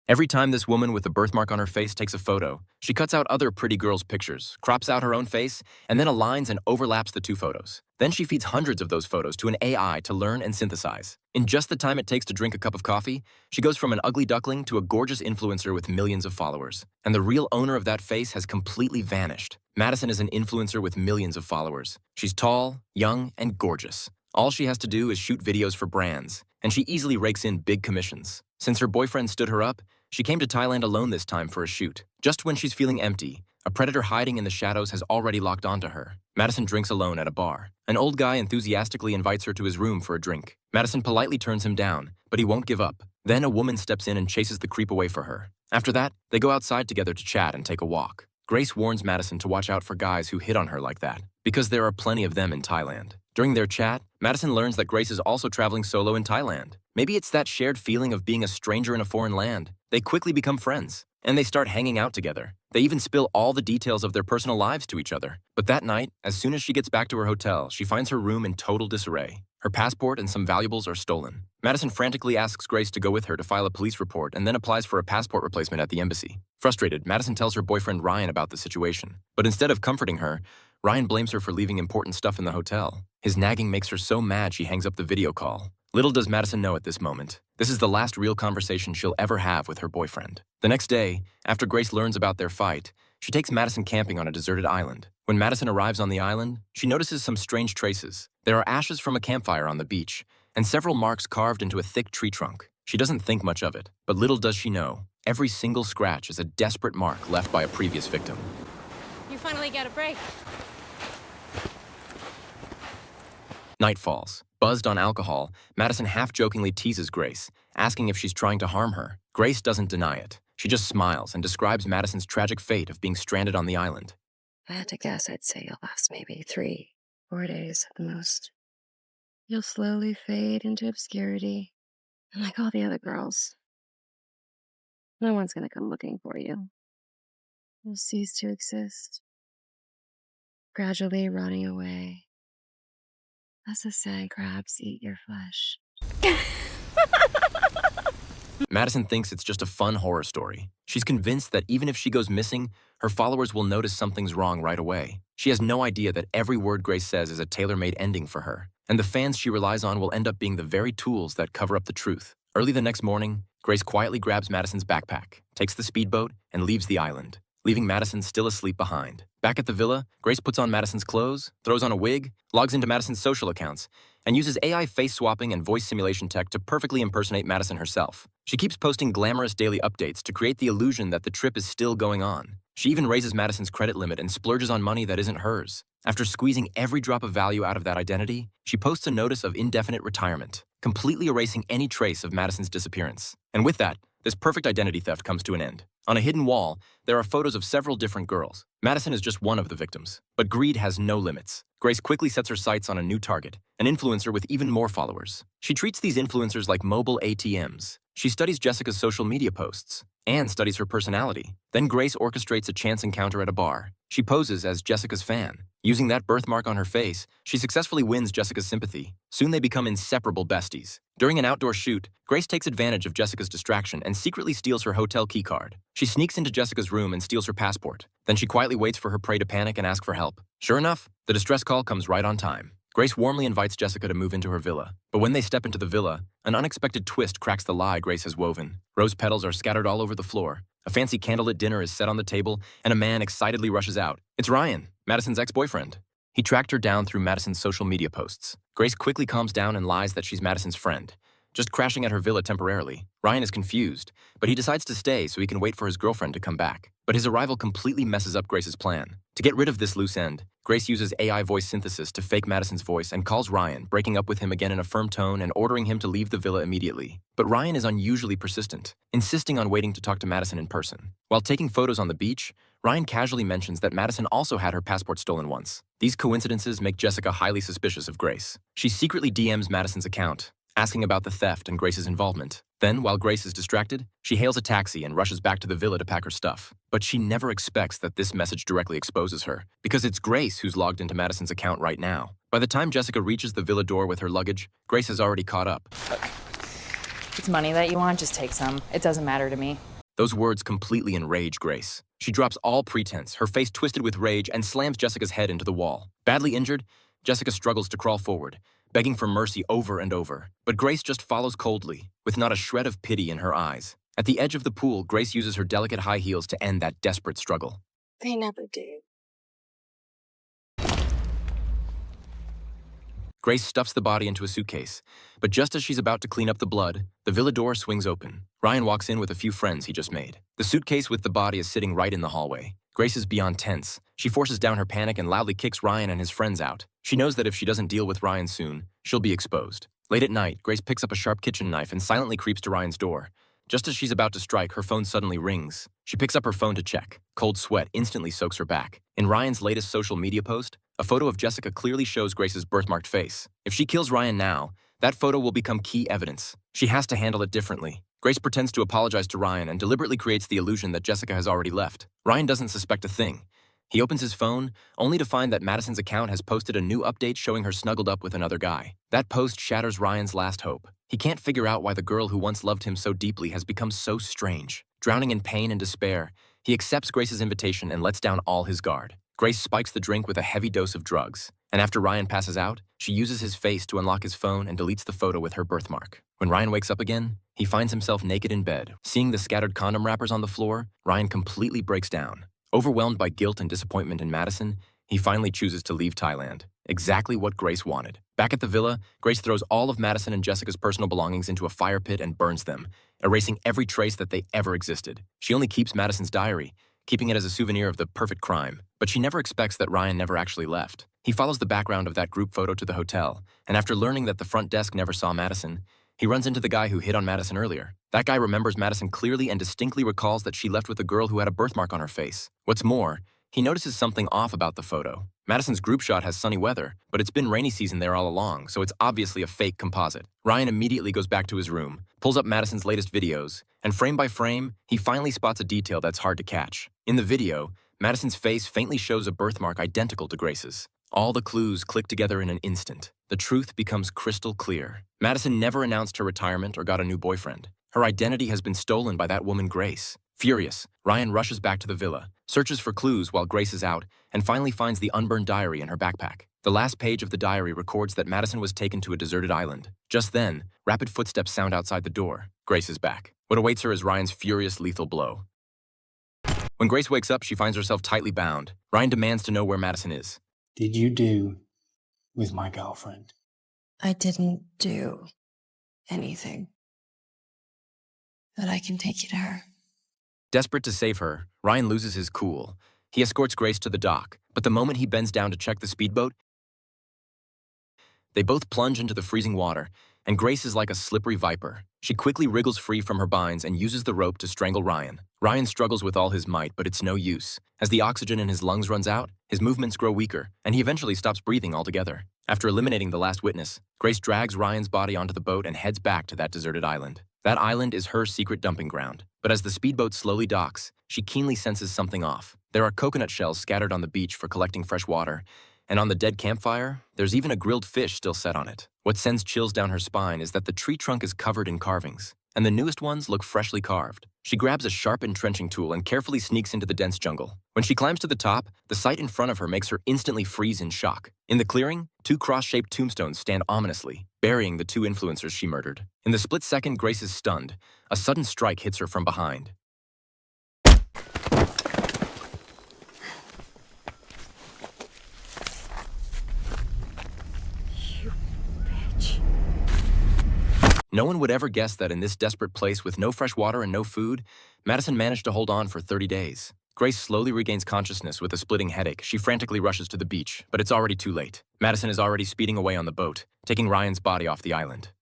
Every time this woman with the birthmark on her face takes a photo, she cuts out other pretty girls' pictures, crops out her own face, and then aligns and overlaps the two photos. Then she feeds hundreds of those photos to an AI to learn and synthesize. In just the time it takes to drink a cup of coffee, she goes from an ugly duckling to a gorgeous influencer with millions of followers. And the real owner of that face has completely vanished. Madison is an influencer with millions of followers. She's tall, young, and gorgeous. All she has to do is shoot videos for brands, and she easily rakes in big commissions. Since her boyfriend stood her up, she came to Thailand alone this time for a shoot. Just when she's feeling empty, a predator hiding in the shadows has already locked onto her. Madison drinks alone at a bar. An old guy enthusiastically invites her to his room for a drink. Madison politely turns him down, but he won't give up. Then a woman steps in and chases the creep away for her. After that, they go outside together to chat and take a walk. Grace warns Madison to watch out for guys who hit on her like that, because there are plenty of them in Thailand. During their chat, Madison learns that Grace is also traveling solo in Thailand. Maybe it's that shared feeling of being a stranger in a foreign land. They quickly become friends, and they start hanging out together. They even spill all the details of their personal lives to each other. But that night, as soon as she gets back to her hotel, she finds her room in total disarray. Her passport and some valuables are stolen. Madison frantically asks Grace to go with her to file a police report and then applies for a passport replacement at the embassy. Frustrated, Madison tells her boyfriend Ryan about the situation. But instead of comforting her, Ryan blames her for leaving important stuff in the hotel. His nagging makes her so mad she hangs up the video call. Little does Madison know at this moment, this is the last real conversation she'll ever have with her boyfriend. The next day, after Grace learns about their fight, she takes Madison camping on a deserted island. When Madison arrives on the island, she notices some strange traces. There are ashes from a campfire on the beach, and several marks carved into a thick tree trunk. She doesn't think much of it, but little does she know, every single scratch is a desperate mark left by a previous victim. You finally get a break. Night falls. Buzzed on alcohol, Madison half-jokingly teases Grace, asking if she's trying to harm her. Grace doesn't deny it. She just smiles and describes Madison's tragic fate of being stranded on the island. If I had to guess, I'd say you'll last maybe 3, 4 days at the most. You'll slowly fade into obscurity, and like all the other girls, no one's gonna come looking for you. You'll cease to exist, gradually rotting away as the sand crabs eat your flesh. Madison thinks it's just a fun horror story. She's convinced that even if she goes missing, her followers will notice something's wrong right away. She has no idea that every word Grace says is a tailor-made ending for her, and the fans she relies on will end up being the very tools that cover up the truth. Early the next morning, Grace quietly grabs Madison's backpack, takes the speedboat, and leaves the island, leaving Madison still asleep behind. Back at the villa, Grace puts on Madison's clothes, throws on a wig, logs into Madison's social accounts, and uses AI face swapping and voice simulation tech to perfectly impersonate Madison herself. She keeps posting glamorous daily updates to create the illusion that the trip is still going on. She even raises Madison's credit limit and splurges on money that isn't hers. After squeezing every drop of value out of that identity, she posts a notice of indefinite retirement, completely erasing any trace of Madison's disappearance. And with that, this perfect identity theft comes to an end. On a hidden wall, there are photos of several different girls. Madison is just one of the victims. But greed has no limits. Grace quickly sets her sights on a new target, an influencer with even more followers. She treats these influencers like mobile ATMs. She studies Jessica's social media posts and studies her personality. Then Grace orchestrates a chance encounter at a bar. She poses as Jessica's fan. Using that birthmark on her face, she successfully wins Jessica's sympathy. Soon they become inseparable besties. During an outdoor shoot, Grace takes advantage of Jessica's distraction and secretly steals her hotel keycard. She sneaks into Jessica's room and steals her passport. Then she quietly waits for her prey to panic and ask for help. Sure enough, the distress call comes right on time. Grace warmly invites Jessica to move into her villa. But when they step into the villa, an unexpected twist cracks the lie Grace has woven. Rose petals are scattered all over the floor. A fancy candlelit dinner is set on the table, and a man excitedly rushes out. It's Ryan, Madison's ex-boyfriend. He tracked her down through Madison's social media posts. Grace quickly calms down and lies that she's Madison's friend, just crashing at her villa temporarily. Ryan is confused, but he decides to stay so he can wait for his girlfriend to come back. But his arrival completely messes up Grace's plan. To get rid of this loose end, Grace uses AI voice synthesis to fake Madison's voice and calls Ryan, breaking up with him again in a firm tone and ordering him to leave the villa immediately. But Ryan is unusually persistent, insisting on waiting to talk to Madison in person. While taking photos on the beach, Ryan casually mentions that Madison also had her passport stolen once. These coincidences make Jessica highly suspicious of Grace. She secretly DMs Madison's account, asking about the theft and Grace's involvement. Then, while Grace is distracted, she hails a taxi and rushes back to the villa to pack her stuff. But she never expects that this message directly exposes her, because it's Grace who's logged into Madison's account right now. By the time Jessica reaches the villa door with her luggage, Grace has already caught up. If it's money that you want, just take some. It doesn't matter to me. Those words completely enrage Grace. She drops all pretense, her face twisted with rage, and slams Jessica's head into the wall. Badly injured, Jessica struggles to crawl forward, begging for mercy over and over. But Grace just follows coldly, with not a shred of pity in her eyes. At the edge of the pool, Grace uses her delicate high heels to end that desperate struggle. They never do. Grace stuffs the body into a suitcase, but just as she's about to clean up the blood, the villa door swings open. Ryan walks in with a few friends he just made. The suitcase with the body is sitting right in the hallway. Grace is beyond tense. She forces down her panic and loudly kicks Ryan and his friends out. She knows that if she doesn't deal with Ryan soon, she'll be exposed. Late at night, Grace picks up a sharp kitchen knife and silently creeps to Ryan's door. Just as she's about to strike, her phone suddenly rings. She picks up her phone to check. Cold sweat instantly soaks her back. In Ryan's latest social media post, a photo of Jessica clearly shows Grace's birthmarked face. If she kills Ryan now, that photo will become key evidence. She has to handle it differently. Grace pretends to apologize to Ryan and deliberately creates the illusion that Jessica has already left. Ryan doesn't suspect a thing. He opens his phone, only to find that Madison's account has posted a new update showing her snuggled up with another guy. That post shatters Ryan's last hope. He can't figure out why the girl who once loved him so deeply has become so strange. Drowning in pain and despair, he accepts Grace's invitation and lets down all his guard. Grace spikes the drink with a heavy dose of drugs, and after Ryan passes out, she uses his face to unlock his phone and deletes the photo with her birthmark. When Ryan wakes up again, he finds himself naked in bed. Seeing the scattered condom wrappers on the floor, Ryan completely breaks down. Overwhelmed by guilt and disappointment in Madison, he finally chooses to leave Thailand. Exactly what Grace wanted. Back at the villa, Grace throws all of Madison and Jessica's personal belongings into a fire pit and burns them, erasing every trace that they ever existed. She only keeps Madison's diary, keeping it as a souvenir of the perfect crime. But she never expects that Ryan never actually left. He follows the background of that group photo to the hotel, and after learning that the front desk never saw Madison, he runs into the guy who hit on Madison earlier. That guy remembers Madison clearly and distinctly recalls that she left with a girl who had a birthmark on her face. What's more, he notices something off about the photo. Madison's group shot has sunny weather, but it's been rainy season there all along, so it's obviously a fake composite. Ryan immediately goes back to his room, pulls up Madison's latest videos, and frame by frame, he finally spots a detail that's hard to catch. In the video, Madison's face faintly shows a birthmark identical to Grace's. All the clues click together in an instant. The truth becomes crystal clear. Madison never announced her retirement or got a new boyfriend. Her identity has been stolen by that woman Grace. Furious, Ryan rushes back to the villa, searches for clues while Grace is out, and finally finds the unburned diary in her backpack. The last page of the diary records that Madison was taken to a deserted island. Just then, rapid footsteps sound outside the door. Grace is back. What awaits her is Ryan's furious, lethal blow. When Grace wakes up, she finds herself tightly bound. Ryan demands to know where Madison is. Did you do with my girlfriend? I didn't do anything. But I can take you to her. Desperate to save her, Ryan loses his cool. He escorts Grace to the dock, but the moment he bends down to check the speedboat, they both plunge into the freezing water, and Grace is like a slippery viper. She quickly wriggles free from her binds and uses the rope to strangle Ryan. Ryan struggles with all his might, but it's no use. As the oxygen in his lungs runs out, his movements grow weaker, and he eventually stops breathing altogether. After eliminating the last witness, Grace drags Ryan's body onto the boat and heads back to that deserted island. That island is her secret dumping ground. But as the speedboat slowly docks, she keenly senses something off. There are coconut shells scattered on the beach for collecting fresh water, and on the dead campfire, there's even a grilled fish still set on it. What sends chills down her spine is that the tree trunk is covered in carvings, and the newest ones look freshly carved. She grabs a sharp entrenching tool and carefully sneaks into the dense jungle. When she climbs to the top, the sight in front of her makes her instantly freeze in shock. In the clearing, two cross-shaped tombstones stand ominously, burying the two influencers she murdered. In the split second Grace is stunned, a sudden strike hits her from behind. No one would ever guess that in this desperate place with no fresh water and no food, Madison managed to hold on for 30 days. Grace slowly regains consciousness with a splitting headache. She frantically rushes to the beach, but it's already too late. Madison is already speeding away on the boat, taking Ryan's body off the island.